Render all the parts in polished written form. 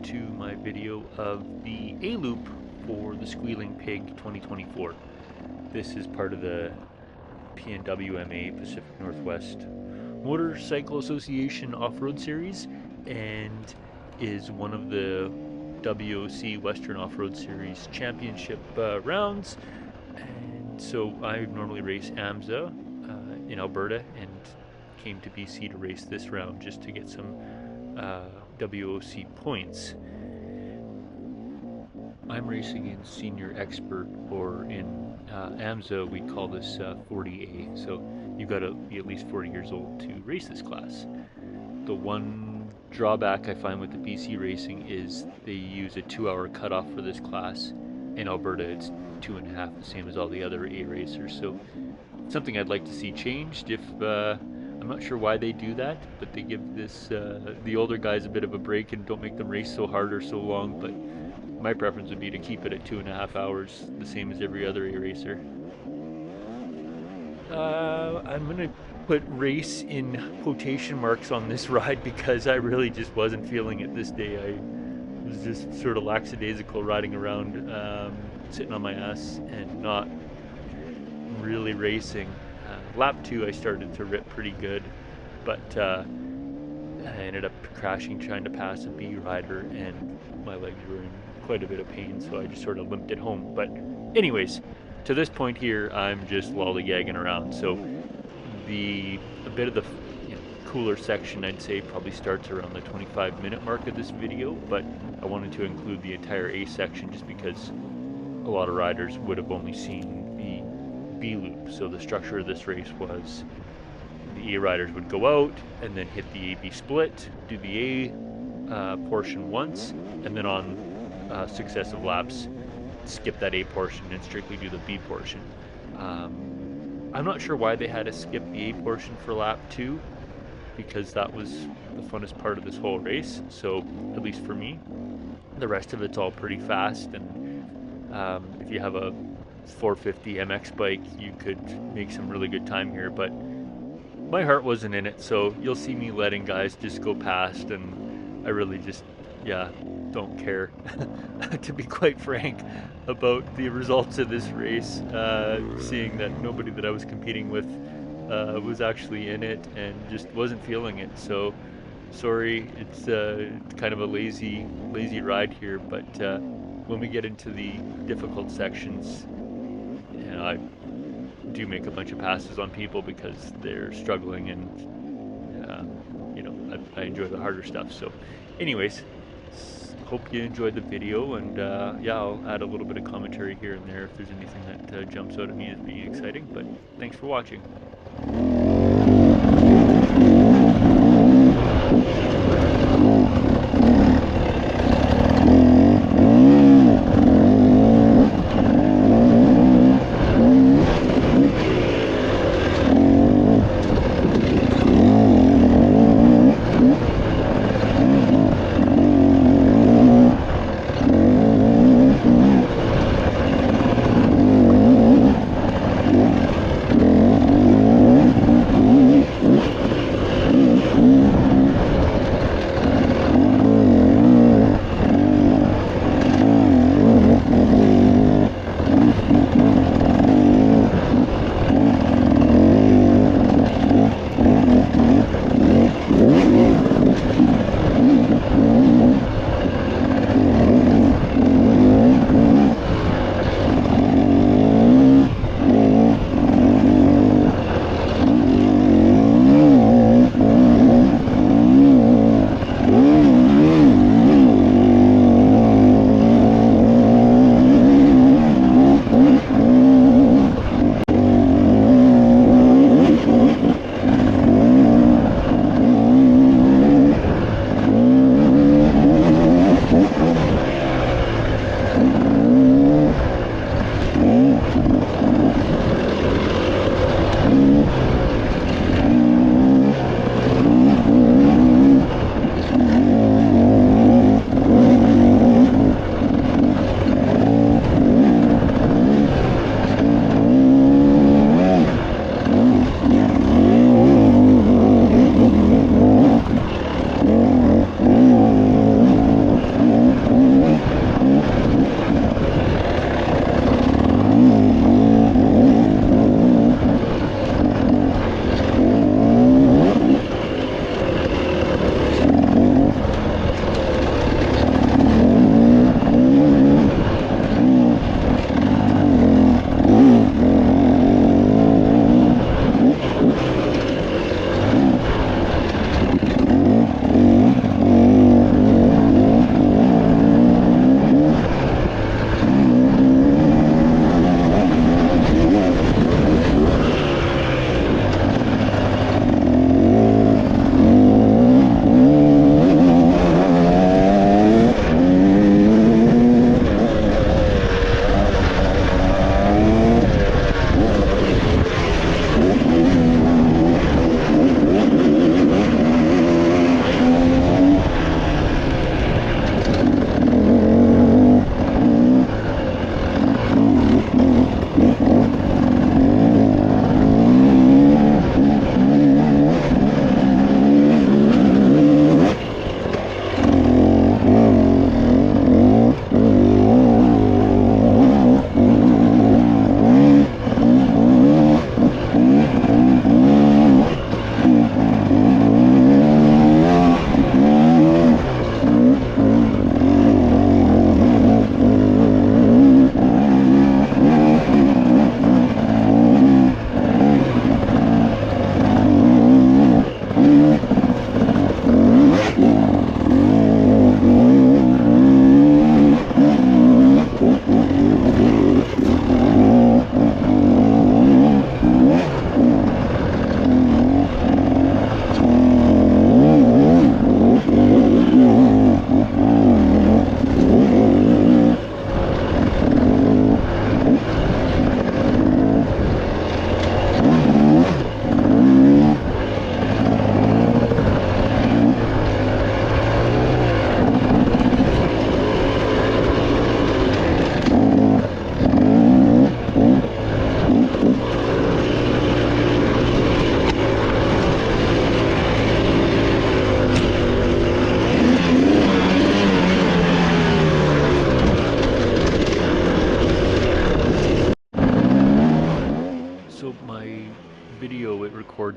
to my video of the A-Loop for the Squealin Pig 2024. This is part of the PNWMA Pacific Northwest Motorcycle Association Off-Road Series and is one of the WOC Western Off-Road Series Championship rounds. And so I normally race AMSA in Alberta and came to BC to race this round just to get some WOC points. I'm racing in Senior Expert, or in AMSA we call this 40A, so you've got to be at least 40 years old to race this class. The one drawback I find with the BC racing is they use a 2-hour cutoff for this class. In Alberta it's 2.5, the same as all the other A racers, so something I'd like to see changed. If I'm not sure why they do that, but they give this the older guys a bit of a break and don't make them race so hard or so long, but my preference would be to keep it at 2.5 hours, the same as every other A racer. I'm going to put race in quotation marks on this ride because I really just wasn't feeling it this day. I was just sort of lackadaisical riding around, sitting on my ass and not really racing. Lap 2 I started to rip pretty good, but I ended up crashing trying to pass a B rider and my legs were in quite a bit of pain, so I just sort of limped it home. But anyways, to this point here I'm just lollygagging around, so a bit of the cooler section I'd say probably starts around the 25-minute mark of this video, but I wanted to include the entire A section just because a lot of riders would have only seen the B loop. So the structure of this race was the A riders would go out and then hit the AB split, do the A portion once, and then on successive laps skip that A portion and strictly do the B portion. I'm not sure why they had to skip the A portion for lap 2, because that was the funnest part of this whole race. So at least for me, the rest of it's all pretty fast, and if you have a 450 MX bike you could make some really good time here, but my heart wasn't in it, so you'll see me letting guys just go past, and I really just don't care to be quite frank about the results of this race, seeing that nobody that I was competing with was actually in it and just wasn't feeling it. So sorry, it's kind of a lazy ride here, but when we get into the difficult sections, I do make a bunch of passes on people because they're struggling, and I enjoy the harder stuff. So anyways, hope you enjoyed the video, and I'll add a little bit of commentary here and there if there's anything that jumps out at me as being exciting, but thanks for watching.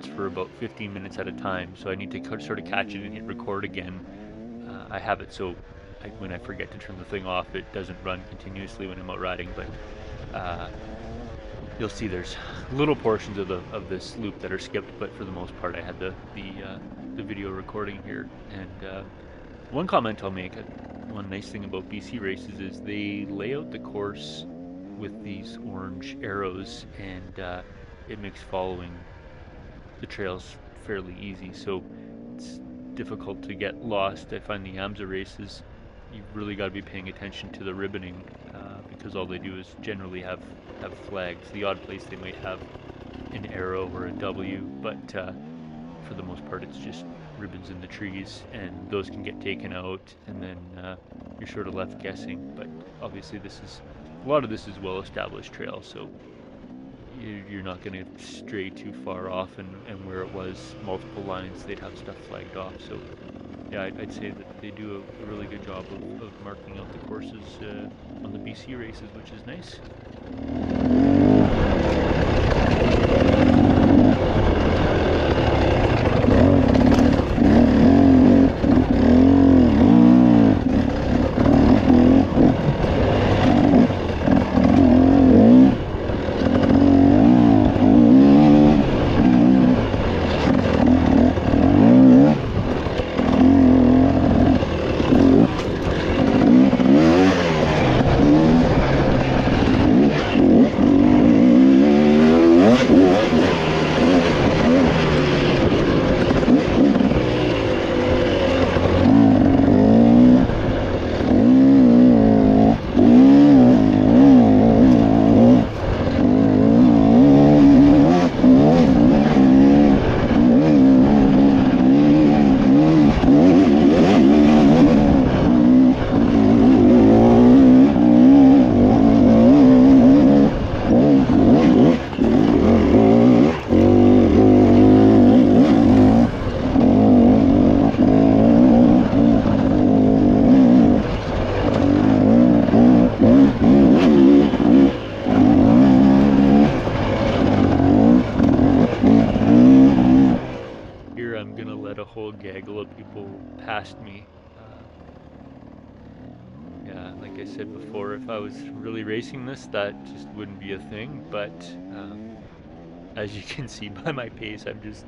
runs for about 15 minutes at a time, so I need to sort of catch it and hit record again. I have it so when I forget to turn the thing off, it doesn't run continuously when I'm out riding, but you'll see there's little portions of this loop that are skipped, but for the most part I had the video recording here. And one comment I'll make, one nice thing about BC races is they lay out the course with these orange arrows, and it makes following the trails fairly easy, so it's difficult to get lost. I find the AMSA races, you've really got to be paying attention to the ribboning, because all they do is generally have flags. The odd place they might have an arrow or a W, but for the most part it's just ribbons in the trees, and those can get taken out, and then you're sort of left guessing. But obviously a lot of this is well-established trail, so you're not going to stray too far off, and where it was multiple lines, they'd have stuff flagged off. So yeah, I'd say that they do a really good job of marking out the courses on the BC races, which is nice. Gaggle of people past me. Yeah, like I said before, if I was really racing this, that just wouldn't be a thing, but as you can see by my pace, I'm just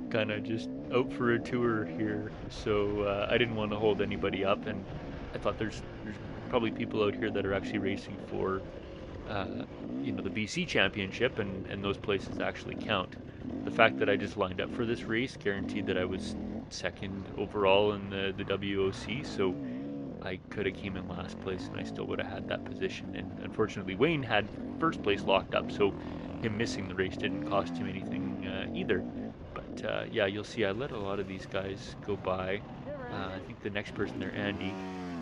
kind of just out for a tour here, so I didn't want to hold anybody up, and I thought there's probably people out here that are actually racing for the BC championship, and those places actually count. The fact that I just lined up for this race guaranteed that I was second overall in the WOC, so I could have came in last place and I still would have had that position. And unfortunately Wayne had first place locked up, so him missing the race didn't cost him anything either. But yeah, you'll see I let a lot of these guys go by. I think the next person there, Andy,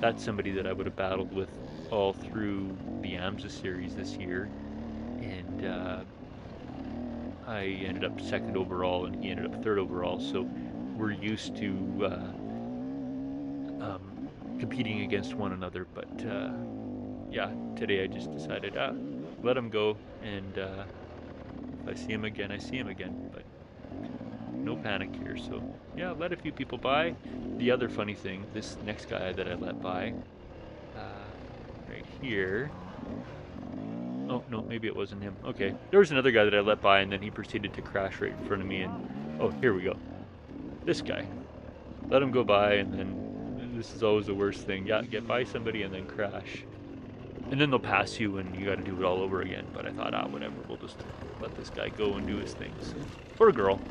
that's somebody that I would have battled with all through the AMSA series this year, and I ended up second overall and he ended up third overall, so we're used to competing against one another. But yeah, today I just decided let him go, and if I see him again, I see him again, but no panic here. So yeah, let a few people by. The other funny thing, this next guy that I let by right here, oh no, maybe it wasn't him. Okay, there was another guy that I let by, and then he proceeded to crash right in front of me, and oh, here we go. This guy, let him go by, and then this is always the worst thing. Yeah, get by somebody and then crash, and then they'll pass you and you got to do it all over again. But I thought, whatever, we'll just let this guy go and do his thing. So, or a girl.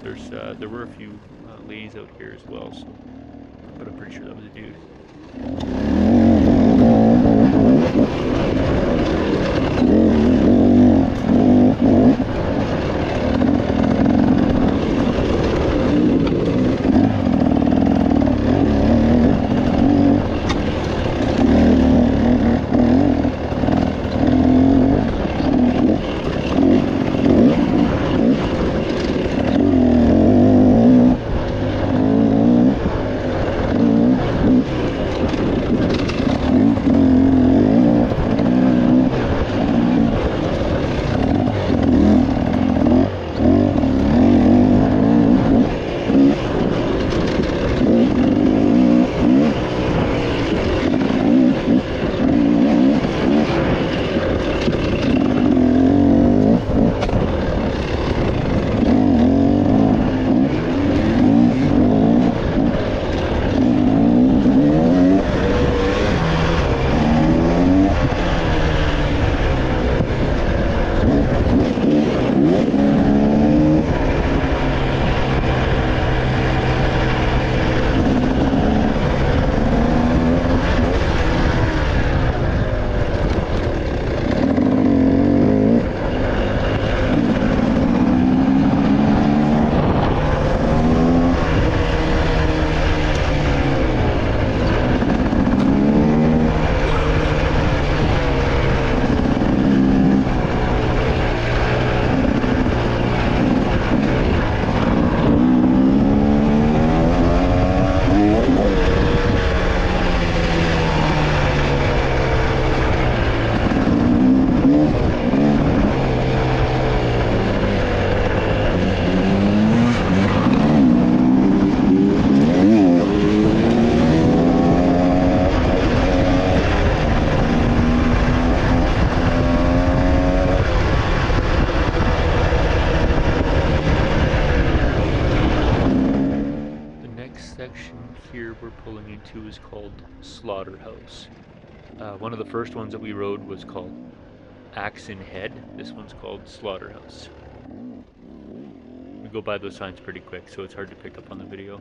There were a few ladies out here as well, so, but I'm pretty sure that was a dude. here we're pulling into is called Slaughterhouse. One of the first ones that we rode was called Axe in Head. This one's called Slaughterhouse. We go by those signs pretty quick, so it's hard to pick up on the video.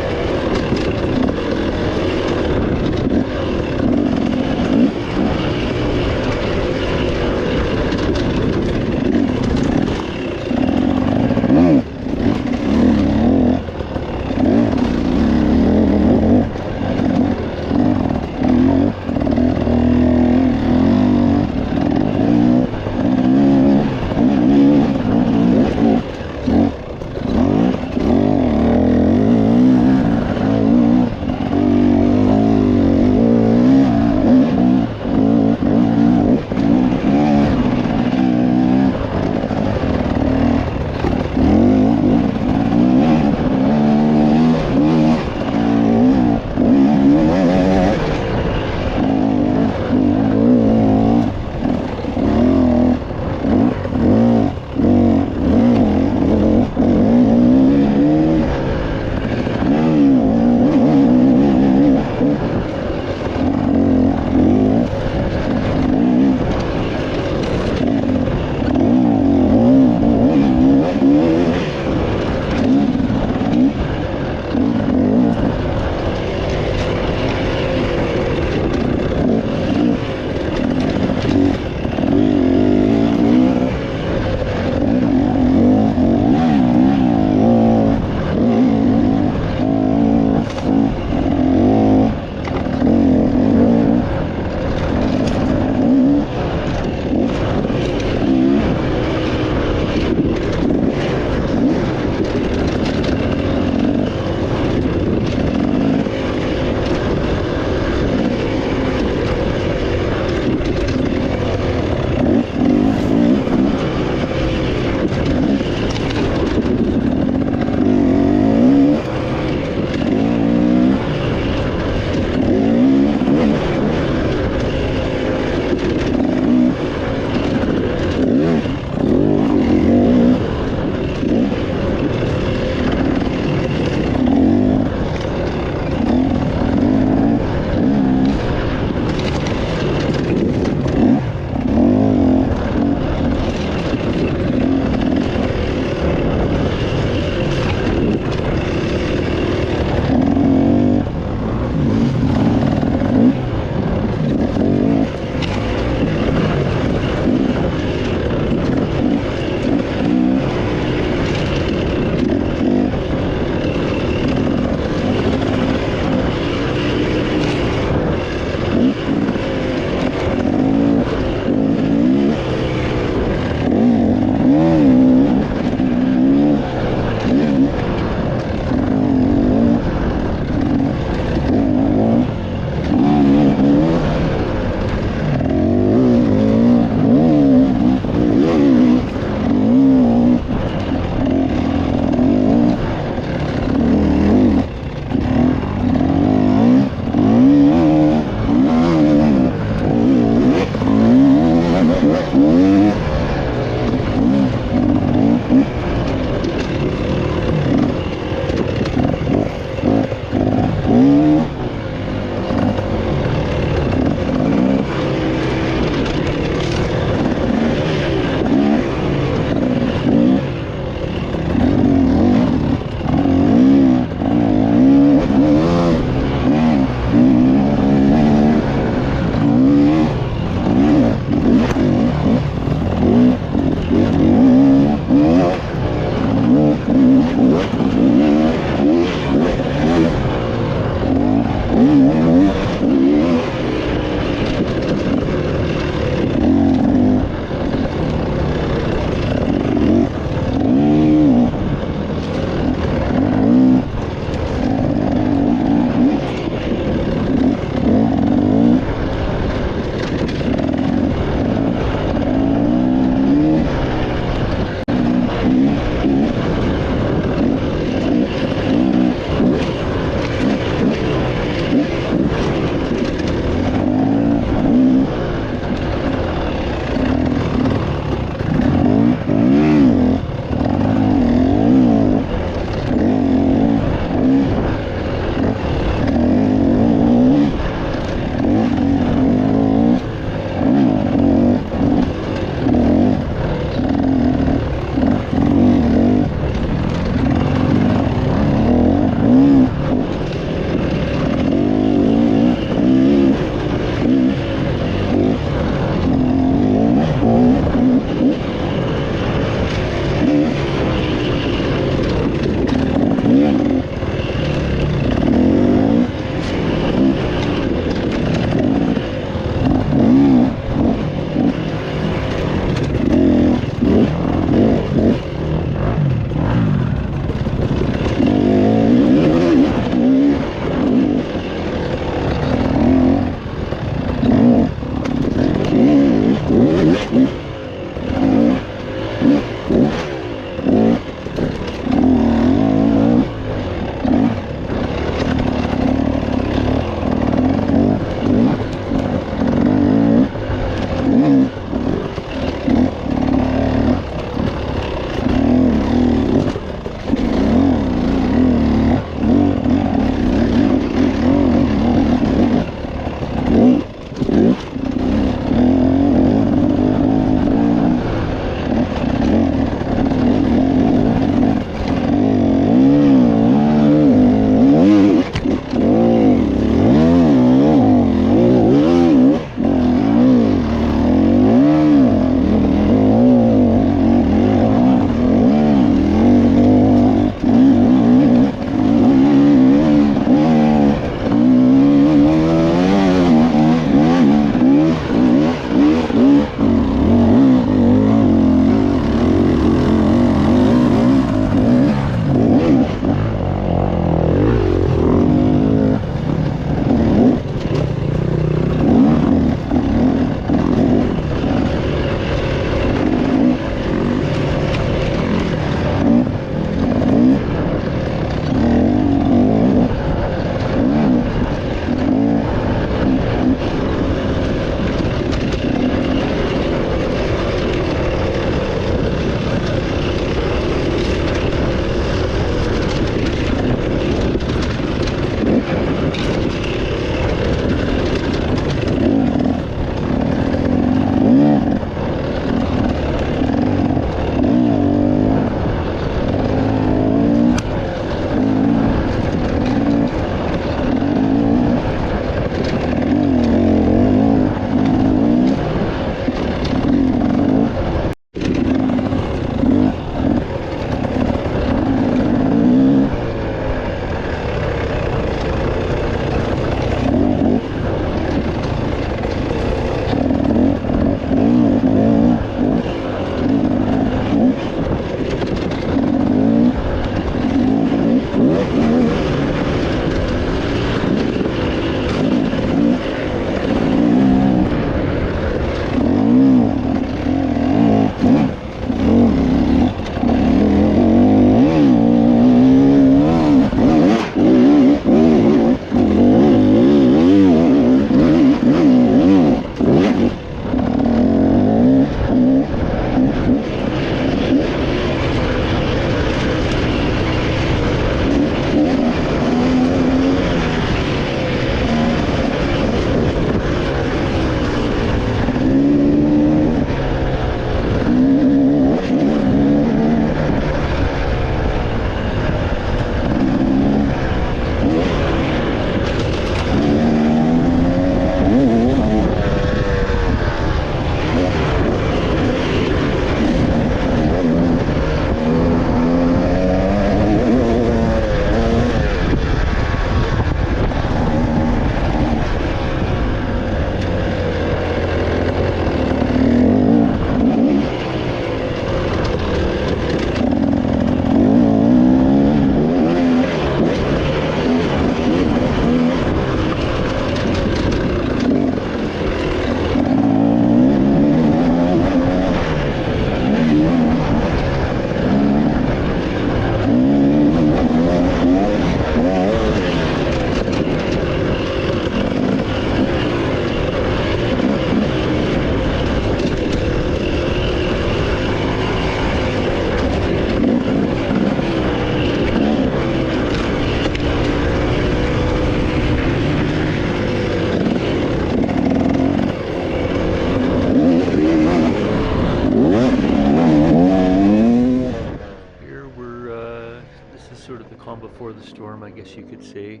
storm, I guess you could say.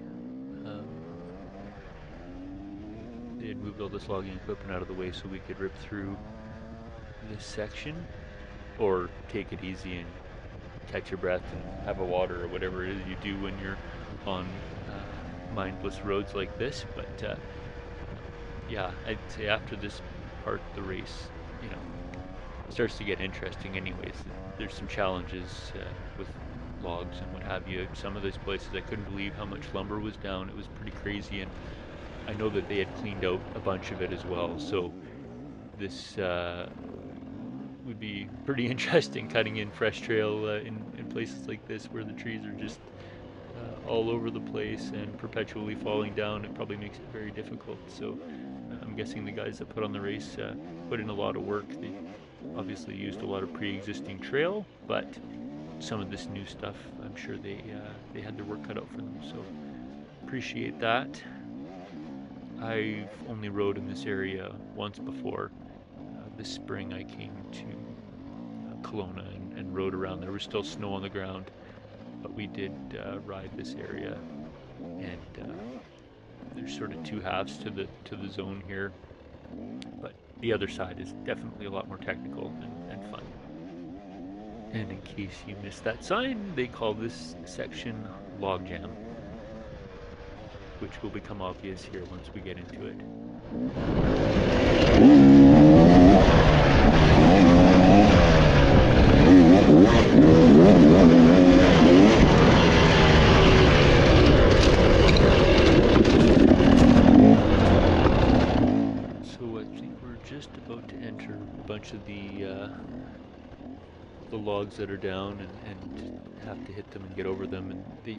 They had moved all this logging equipment out of the way so we could rip through this section, or take it easy and catch your breath and have a water or whatever it is you do when you're on mindless roads like this. But yeah, I'd say after this part of the race, starts to get interesting anyways. There's some challenges with logs and what have you. Some of those places I couldn't believe how much lumber was down. It was pretty crazy, and I know that they had cleaned out a bunch of it as well, so this would be pretty interesting, cutting in fresh trail in places like this where the trees are just all over the place and perpetually falling down. It probably makes it very difficult. So I'm guessing the guys that put on the race put in a lot of work. They obviously used a lot of pre-existing trail, but some of this new stuff, I'm sure they had their work cut out for them. So appreciate that. I've only rode in this area once before. This spring I came to Kelowna and rode around. There was still snow on the ground, but we did ride this area, and there's sort of two halves to the zone here, but the other side is definitely a lot more technical and fun. And in case you missed that sign, they call this section Logjam, which will become obvious here once we get into it. So I think we're just about to enter a bunch of the logs that are down and have to hit them and get over them, and they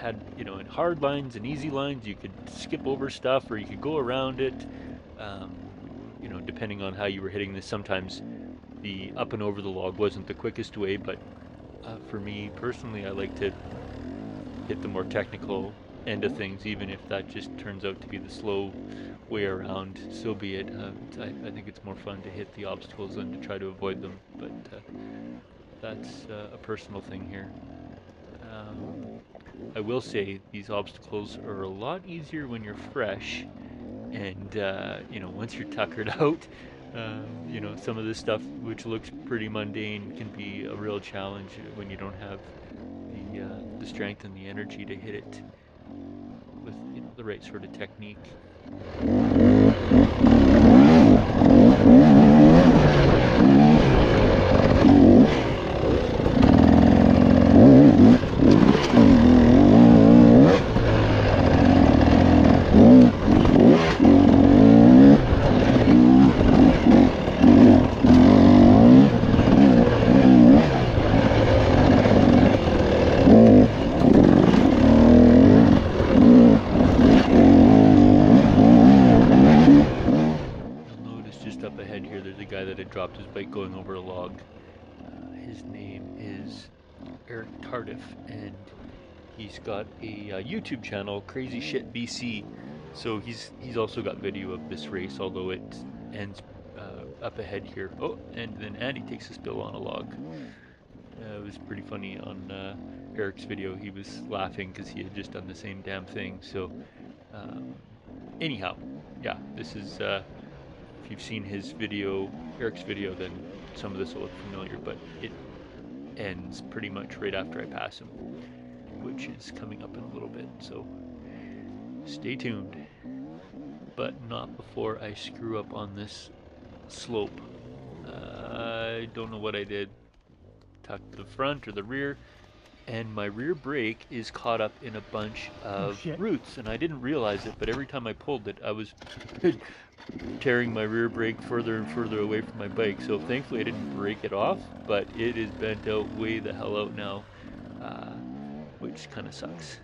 had, in hard lines and easy lines, you could skip over stuff or you could go around it, depending on how you were hitting this. Sometimes the up and over the log wasn't the quickest way, but for me personally, I like to hit the more technical end of things, even if that just turns out to be the slow way around. So be it. I think it's more fun to hit the obstacles than to try to avoid them, but that's a personal thing here. I will say these obstacles are a lot easier when you're fresh, and once you're tuckered out, some of this stuff which looks pretty mundane can be a real challenge when you don't have the strength and the energy to hit it with the right sort of technique. Dropped his bike going over a log. His name is Eric Tardif, and he's got a YouTube channel, Crazy Shit BC. So he's also got video of this race, although it ends up ahead here. Oh, and then Andy takes a spill on a log. It was pretty funny on Eric's video. He was laughing because he had just done the same damn thing. So anyhow, yeah, this is if you've seen his video, Eric's video, then some of this will look familiar, but it ends pretty much right after I pass him, which is coming up in a little bit, so stay tuned. But not before I screw up on this slope. I don't know what I did. Tucked the front or the rear, and my rear brake is caught up in a bunch of roots, and I didn't realize it, but every time I pulled it, I was tearing my rear brake further and further away from my bike. So thankfully I didn't break it off, but it is bent out way the hell out now, which kind of sucks,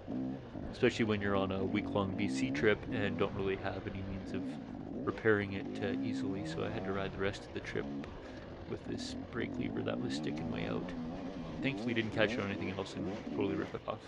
especially when you're on a week-long BC trip and don't really have any means of repairing it easily. So I had to ride the rest of the trip with this brake lever that was sticking way out. Thankfully didn't catch it on anything else and totally rip it off.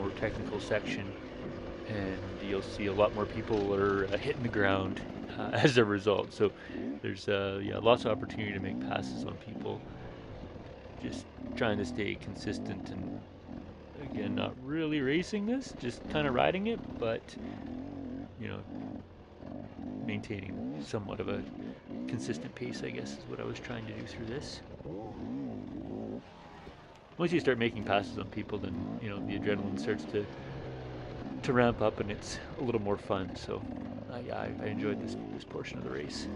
more technical section, and you'll see a lot more people are hitting the ground as a result. So there's yeah, lots of opportunity to make passes on people. Just trying to stay consistent, and again, not really racing this, just kind of riding it, but you know, maintaining somewhat of a consistent pace, I guess, is what I was trying to do through this. Once you start making passes on people, then you know the adrenaline starts to ramp up, and it's a little more fun. So I enjoyed this portion of the race.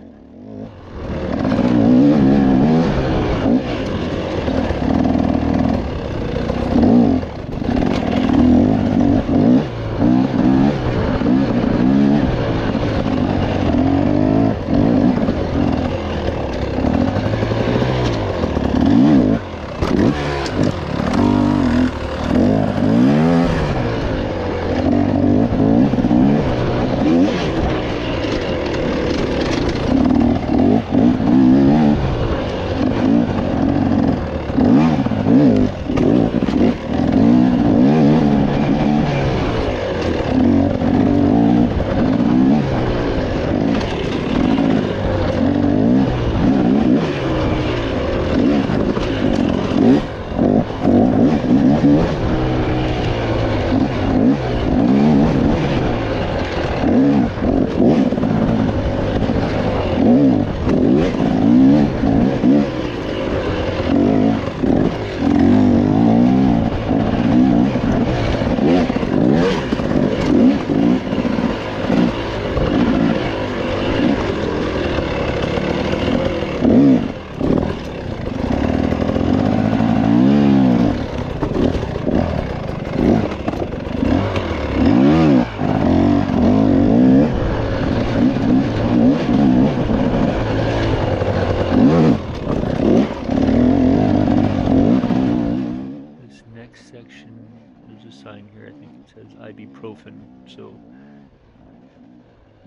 Profin. So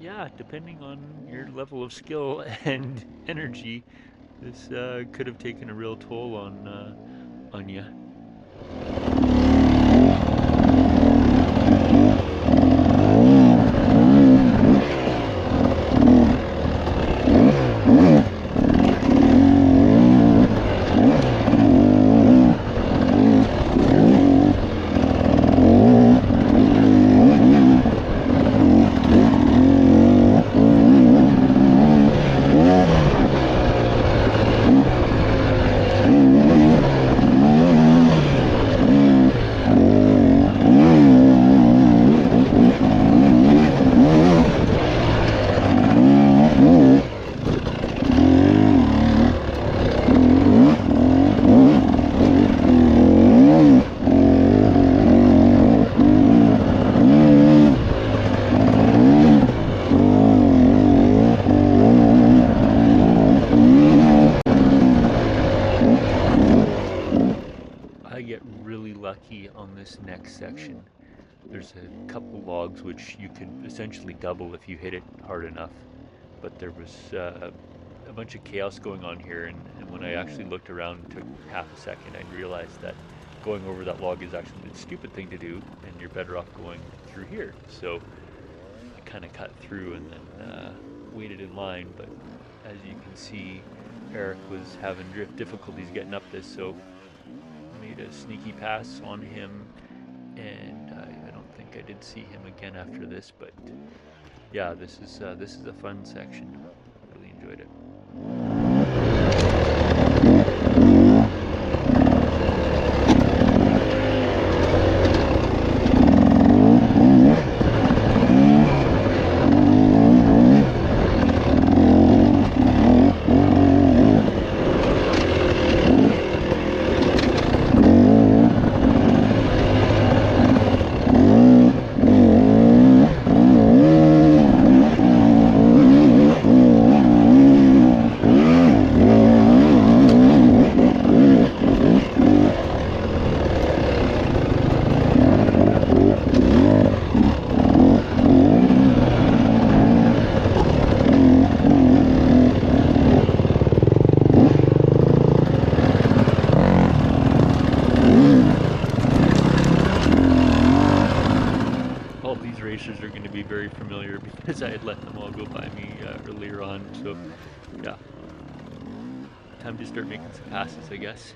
yeah, depending on your level of skill and energy, this could have taken a real toll on you. On this next section, there's a couple logs which you can essentially double if you hit it hard enough, but there was a bunch of chaos going on here, and when I actually looked around and took half a second, I realized that going over that log is actually the stupid thing to do, and you're better off going through here. So I kind of cut through and then waited in line, but as you can see, Eric was having drift difficulties getting up this, so made a sneaky pass on him, and I don't think I did see him again after this. But yeah, this is a fun section. Really enjoyed it. racers are going to be very familiar because I had let them all go by me earlier on. So, yeah, time to start making some passes, I guess.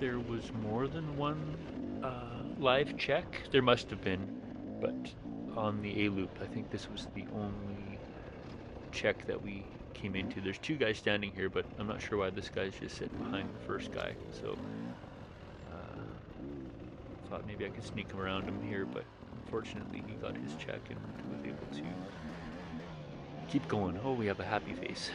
There was more than one live check. There must have been, but on the A loop, I think this was the only check that we came into. There's two guys standing here, but I'm not sure why this guy's just sitting behind the first guy. So thought maybe I could sneak him around him here, but unfortunately he got his check and was able to keep going. Oh, we have a happy face.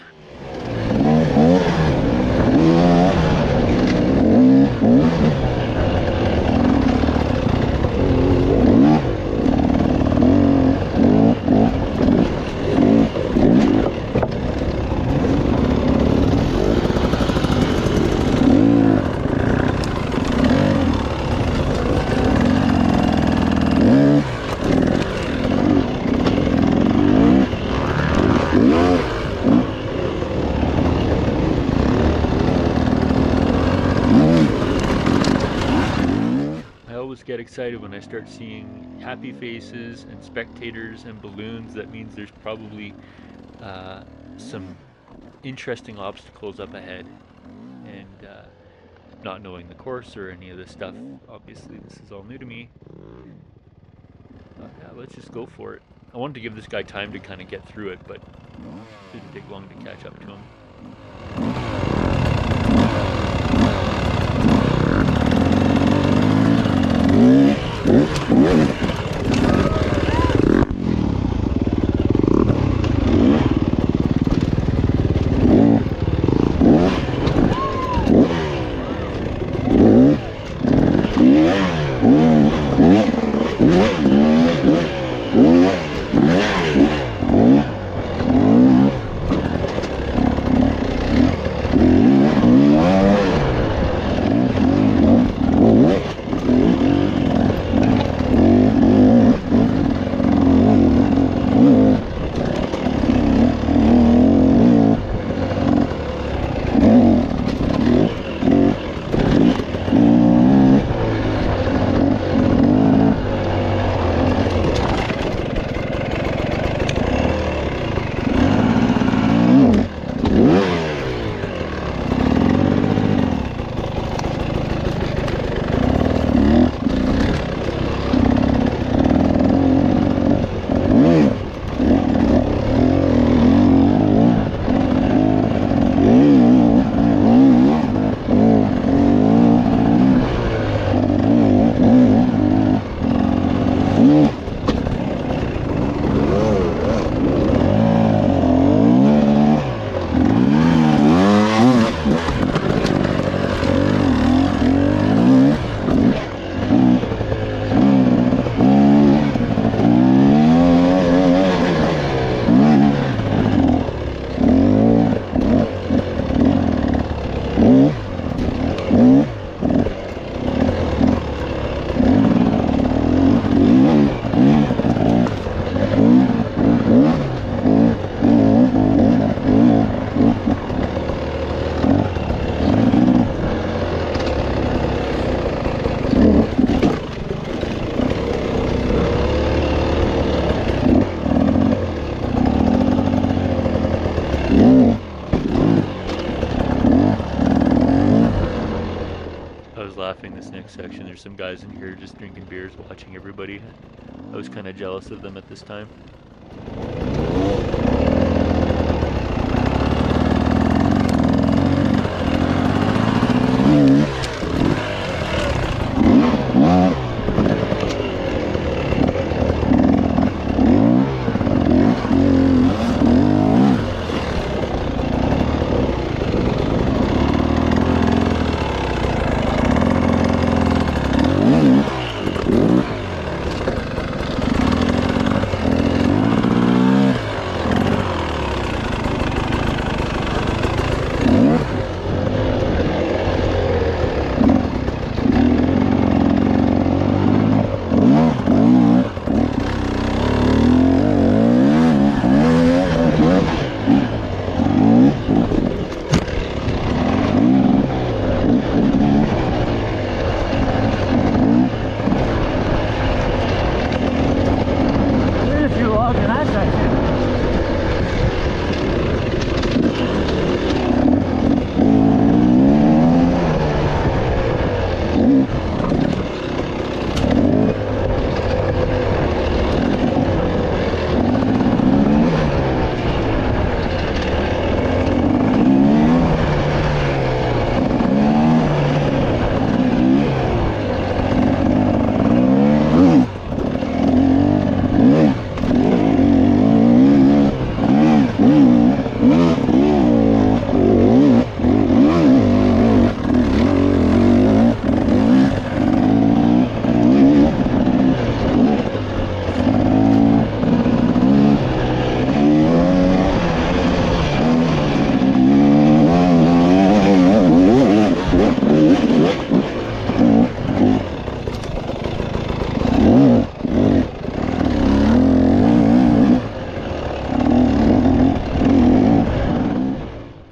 Get excited when I start seeing happy faces and spectators and balloons. That means there's probably some interesting obstacles up ahead, and not knowing the course or any of this stuff, obviously this is all new to me. Yeah, let's just go for it. I wanted to give this guy time to kind of get through it, but it didn't take long to catch up to him. Laughing this next section. There's some guys in here just drinking beers, watching everybody. I was kind of jealous of them at this time.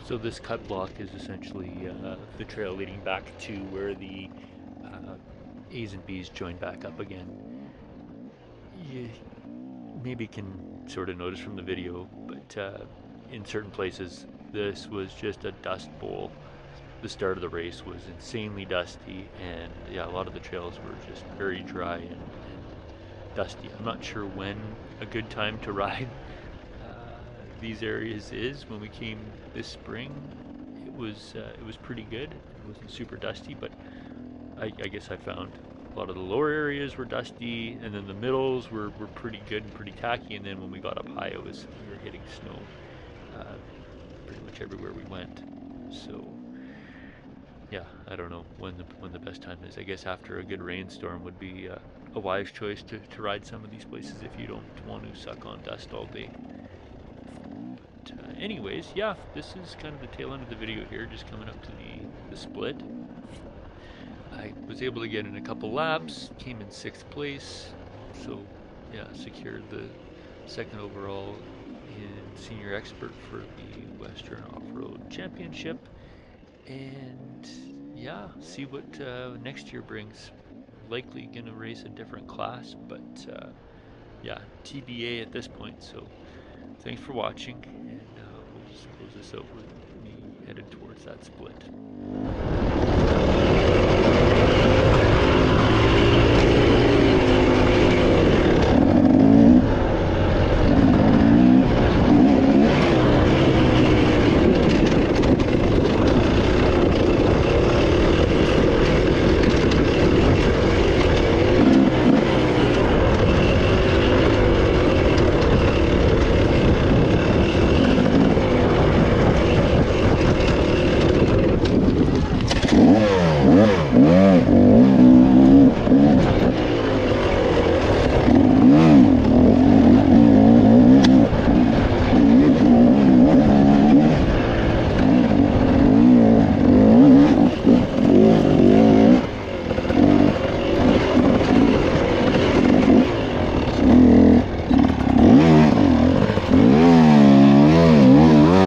So this cut block is essentially the trail leading back to where the A's and B's join back up again. You maybe can sort of notice from the video, but in certain places this was just a dust bowl. The start of the race was insanely dusty, and yeah, a lot of the trails were just very dry and dusty. I'm not sure when a good time to ride these areas is. When we came this spring, it was pretty good. It wasn't super dusty, but I guess I found a lot of the lower areas were dusty, and then the middles were pretty good and pretty tacky, and then when we got up high, we were hitting snow pretty much everywhere we went. So yeah, I don't know when the best time is. I guess after a good rainstorm would be a wise choice to ride some of these places if you don't want to suck on dust all day. But anyways, yeah, this is kind of the tail end of the video here, just coming up to the split. I was able to get in a couple laps, came in 6th place, so yeah, secured the 2nd overall in Senior Expert for the Western Off-Road Championship. And yeah, see what next year brings. Likely gonna race a different class, but yeah, TBA at this point. So thanks for watching, and we'll just close this out with me headed towards that split.